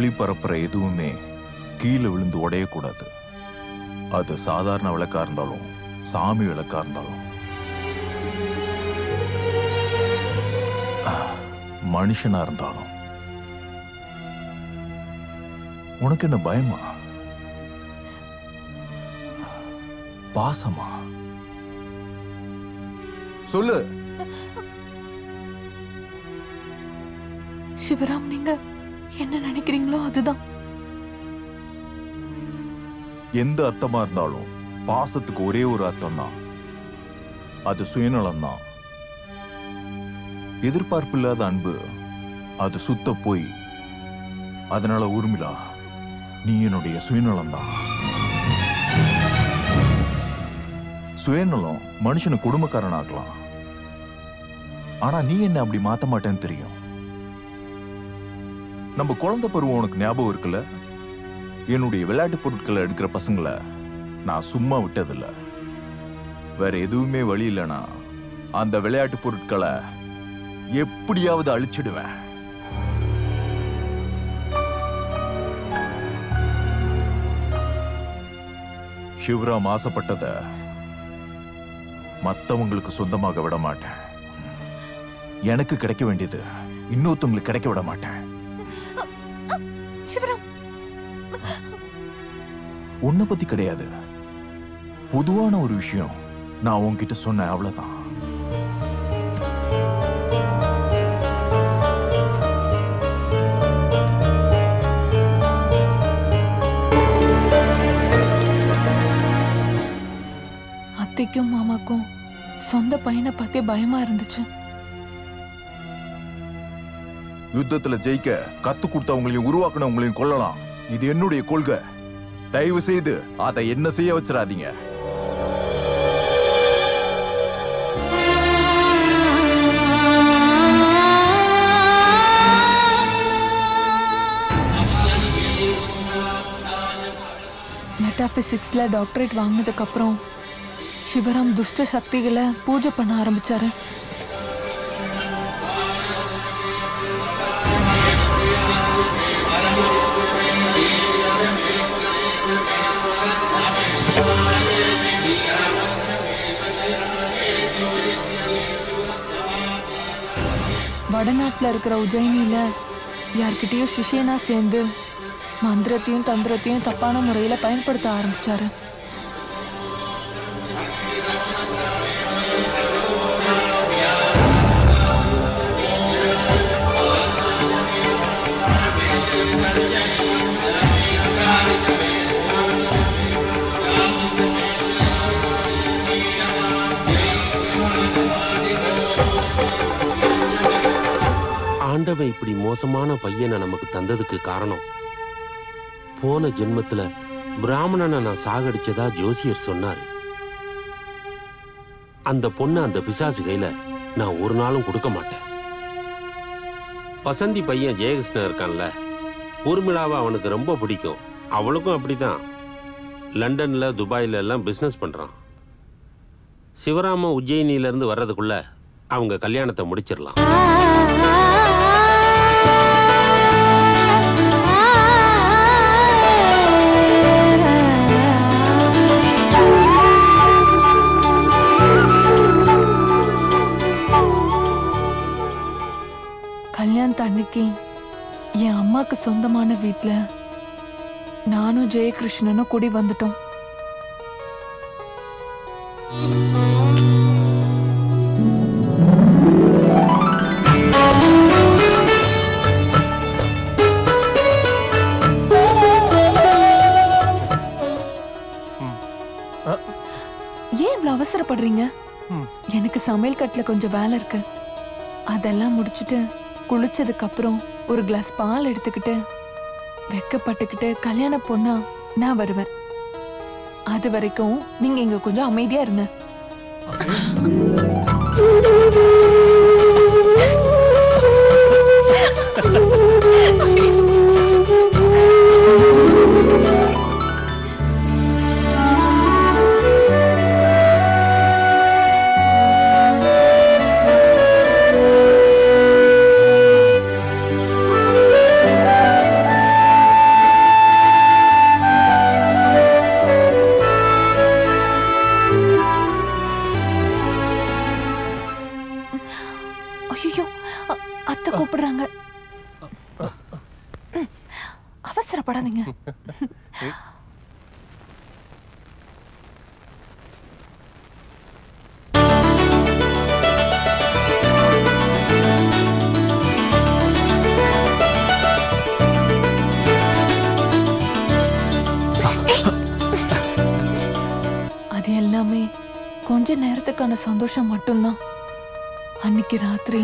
ஒளி பரப்புற எதுவுமே கீழே விழுந்து உடையக்கூடாது. அது சாதாரண விளக்கா இருந்தாலும் சாமி விளக்கா இருந்தாலும் மனுஷனா இருந்தாலும். உனக்கு என்ன பயமா, பாசமா? சொல்லு. சிவராம், நீங்க என்ன நினைக்கிறீங்களோ அதுதான். எந்த அர்த்தமா இருந்தாலும் பாசத்துக்கு ஒரே ஒரு அர்த்தம் தான், அது சுயநலம் தான். எதிர்பார்ப்பு இல்லாத அன்பு அது சுத்த போய். அதனால ஊர்மிளா, நீ என்னுடைய சுயநலம் தான். சுயநலம் மனுஷனை குடும்பக்காரன் ஆக்கலாம், ஆனா நீ என்ன அப்படி மாத்த மாட்டேன்னு தெரியும். நம்ம குழந்தை பருவம் உனக்கு ஞாபகம் இருக்குல்ல? என்னுடைய விளையாட்டு பொருட்களை எடுக்கிற பசங்களை நான் சும்மா விட்டதில்ல. வேற எதுவுமே வழி இல்லைனா அந்த விளையாட்டு பொருட்களை எப்படியாவது அழிச்சிடுவேன். சிவராம் ஆசைப்பட்டத மத்தவங்களுக்கு சொந்தமாக விட மாட்டேன். எனக்கு கிடைக்க வேண்டியது இன்னொருத்தவங்களுக்கு கிடைக்க விட மாட்டேன். உன்னை பத்தி கிடையாது, பொதுவான ஒரு விஷயம் நான் உன்கிட்ட சொன்னேன், அவ்வளவுதான். அத்தைக்கும் மாமாக்கும் சொந்த பையனை பத்தி பயமா இருந்துச்சு. யுத்தத்துல ஜெயிக்க கத்து கொடுத்தவங்களையும் உருவாக்குனவங்களையும் கொல்லலாம், இது என்னுடைய கொள்கை. தயவு செய்து அதை என்ன செய்ய வச்சிடாதீங்க. மெட்டாபிசிக்ஸ்ல டாக்டரேட் வாங்கினதுக்கு அப்புறம் சிவராம் துஷ்ட சக்திகளை பூஜை பண்ண ஆரம்பிச்சாரு. வடநாட்டுல இருக்கிற உஜ்ஜயினியில யார்கிட்டயும் சிஷியனா சேர்ந்து மந்திரத்தையும் தந்திரத்தையும் தப்பான முறையில பயன்படுத்த ஆரம்பிச்சாரு. ஆண்டவன் இப்படி மோசமான பையனை நமக்கு தந்ததுக்கு காரணம், போன ஜென்மத்துல பிராமணனை நான் சாகடிச்சதா ஜோசியர் சொன்னாரு. அந்த பொண்ணு அந்த பிசாசு கையில நான் ஒரு நாளும் கொடுக்க மாட்டேன். வசந்தி பையன் ஜெயகிருஷ்ணன் இருக்கான்ல, ஊர்மிளாவை அவனுக்கு ரொம்ப பிடிக்கும். அவளுக்கும் அப்படிதான். லண்டன்ல துபாயில எல்லாம் பிசினஸ் பண்றான். சிவராம உஜ்ஜயினில இருந்து வர்றதுக்குள்ள அவங்க கல்யாணத்தை முடிச்சிடலாம். கல்யாணத்து அன்னைக்கு என் அம்மாக்கு சொந்தமான வீட்டுல நானும் ஜெயகிருஷ்ணனும் கூடி வந்துட்டோம். ஏன் இவ்வளவு அவசரப்படுறீங்க? எனக்கு சமையல் கட்டுல கொஞ்சம் வேலை இருக்கு. அதெல்லாம் முடிச்சுட்டு குளிச்சதுக்கு அப்புறம் ஒரு கிளாஸ் பால் எடுத்துக்கிட்டு வெக்கப்பட்டுக்கிட்டு கல்யாண பொண்ணா நான் வருவேன். அது வரைக்கும் நீங்க இங்க கொஞ்சம் அமைதியா இருங்க. அத்தை கூப்பிடுறாங்க. அவசரப்படாதீங்க. அது எல்லாமே கொஞ்ச நேரத்துக்கான சந்தோஷம் மட்டும்தான். அன்னைக்கு ராத்திரி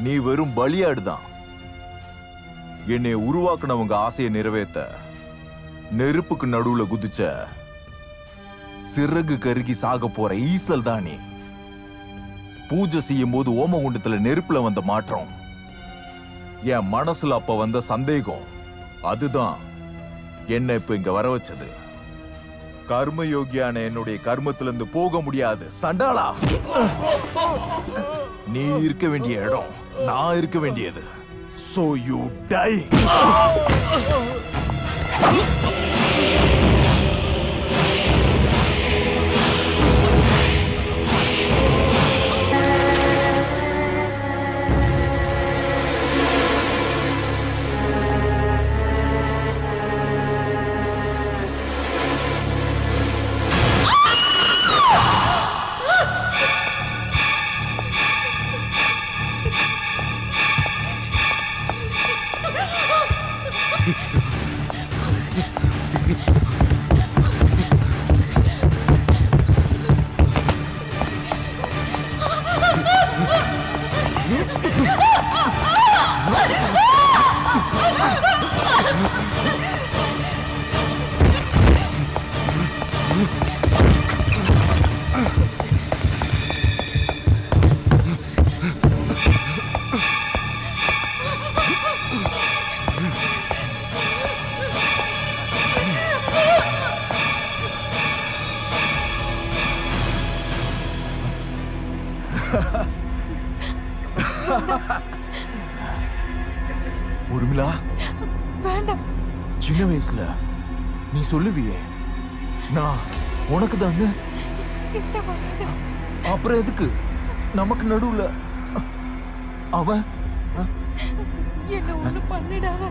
நீ வெறும் பலியாடுதான். என்னை உருவாக்குனவங்க ஆசையை நிறைவேற்ற நெருப்புக்கு நடுவுல குதிச்ச சிறகு கருகி சாக போற ஈசல் தான் நீ. பூஜை செய்யும் போது ஓமகுண்டத்துல நெருப்புல வந்த மாற்றம், என் மனசுல அப்ப வந்த சந்தேகம், அதுதான் என்ன இப்ப இங்க வர வச்சது. கர்மயோகியான என்னுடைய கர்மத்திலிருந்து போக முடியாது சண்டாளா. நீ இருக்க வேண்டிய இடம் நான் இருக்க வேண்டியது. So you die. உர்மிளா, வேண்டாம். சின்ன வயசுல நீ சொல்லுவியே நான் உனக்கு தானே, அப்புறம் எதுக்கு நமக்கு நடுவுல அவன்? என்ன ஒண்ணு பண்ணிடாத.